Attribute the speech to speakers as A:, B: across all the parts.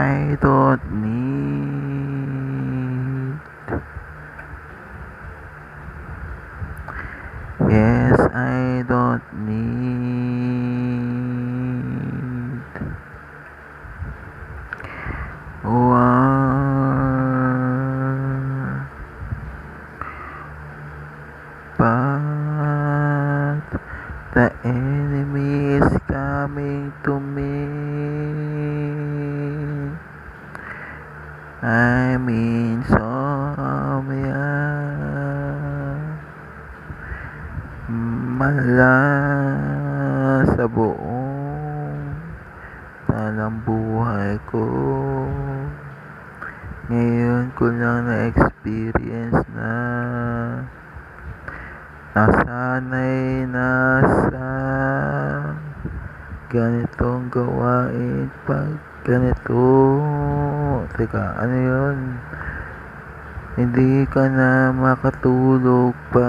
A: I don't need. Yes, I don't need war, but the enemy is coming to me. I'm insomnia, mala sa buong talang buhay ko. Ngayon ko lang na-experience na nasanay na sa ganitong gawain pag ganito. Teka, ano yun? Hindi ka na makatulog pa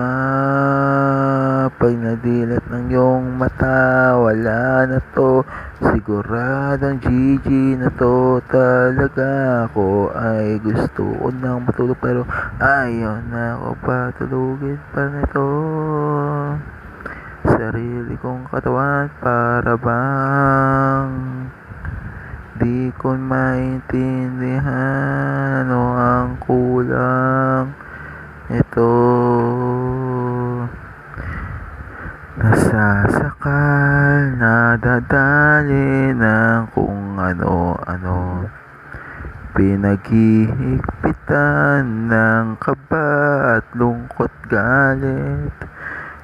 A: pag nadilat ng iyong mata. Wala na to, siguradong GG na to talaga. Ako ay gusto ko nang matulog pero ayaw na ako patulugin pa nito. Sarili kong katawan para bang di ko maintindihan ano ang kulang ito. Nasasakal, nadadali ng kung ano-ano, pinaghihigpitan ng kaba at lungkot galit.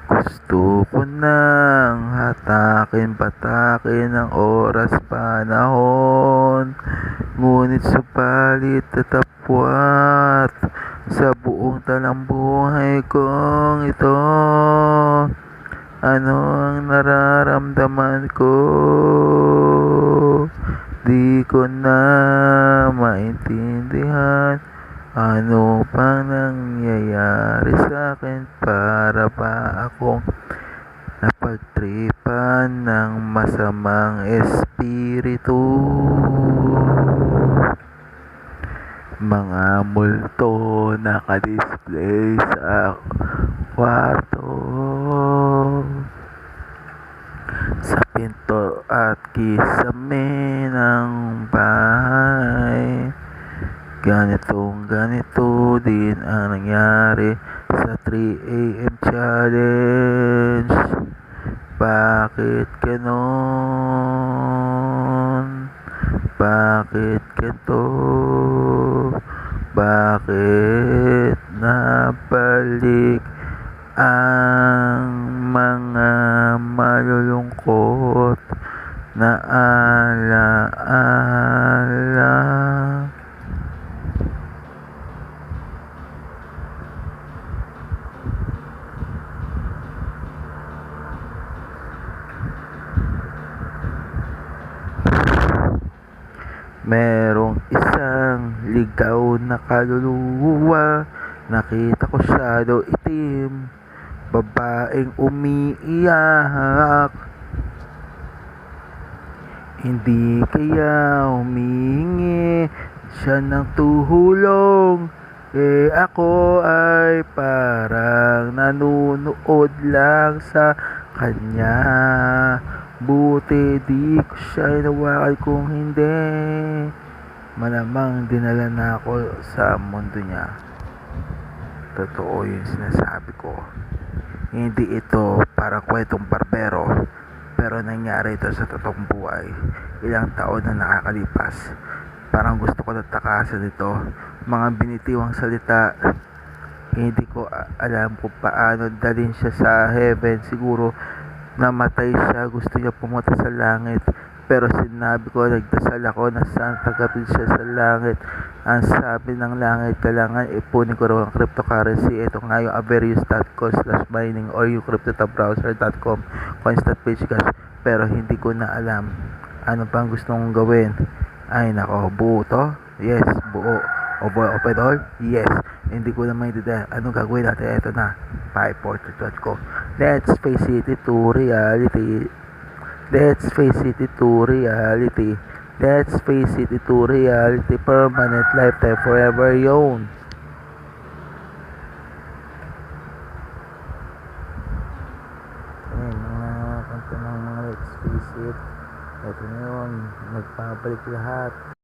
A: Gusto ko nang hatakin-patakin ang oras panahon, ngunit subalit tatapwat sa buong talang buhay kong ito. Ano ang nararamdaman ko? Di ko na maintindihan. Ano pang nangyayari sa akin? Para ba akong napagtripan ng masamang espiritu? Mga multo naka-display sa kwarto, sa pinto at kisame ng bahay. Ganito din ang nangyari sa 3 AM challenge. Bakit ganon? Bakit ganito? Bakit nabalik ang mga malulungkot na alaala? Merong isang ligaw na kaluluwa, nakita ko shadow itim, babaeng umiiyak. Hindi kaya humingi siya ng tulong, ako ay parang nanunood lang sa kanya. Buti di ko siya inawakan, kung hindi malamang dinala na ako sa mundo niya. Totoo yung sinasabi ko. Hindi ito parang kwentong barbero, pero nangyari ito sa totoong buhay. Ilang taon na nakakalipas. Parang gusto ko natakasan ito. Mga binitiwang salita. Hindi ko alam kung paano dalhin siya sa heaven. Siguro namatay siya, gusto niya pumunta sa langit, pero sinabi ko, nagdasal ako na saan tagapin siya sa langit. Ang sabi ng langit, kailangan ipunin ko raw ang cryptocurrency. Ito nga yung averius.co/mining or yung cryptotabbrowser.com coins.pagecast, pero hindi ko na alam ano pang gusto kong gawin. Ay nako, buo to? Yes, buo. Open all? Yes. Hindi ko na maintindihan anong gagawin natin. Ito na, 543.com. Let's face it to reality. Let's face it, ito reality, permanent, lifetime, forever yun. Ayun, mga kanta ng mga let's face it. Ito na yun, nagbabalik lahat.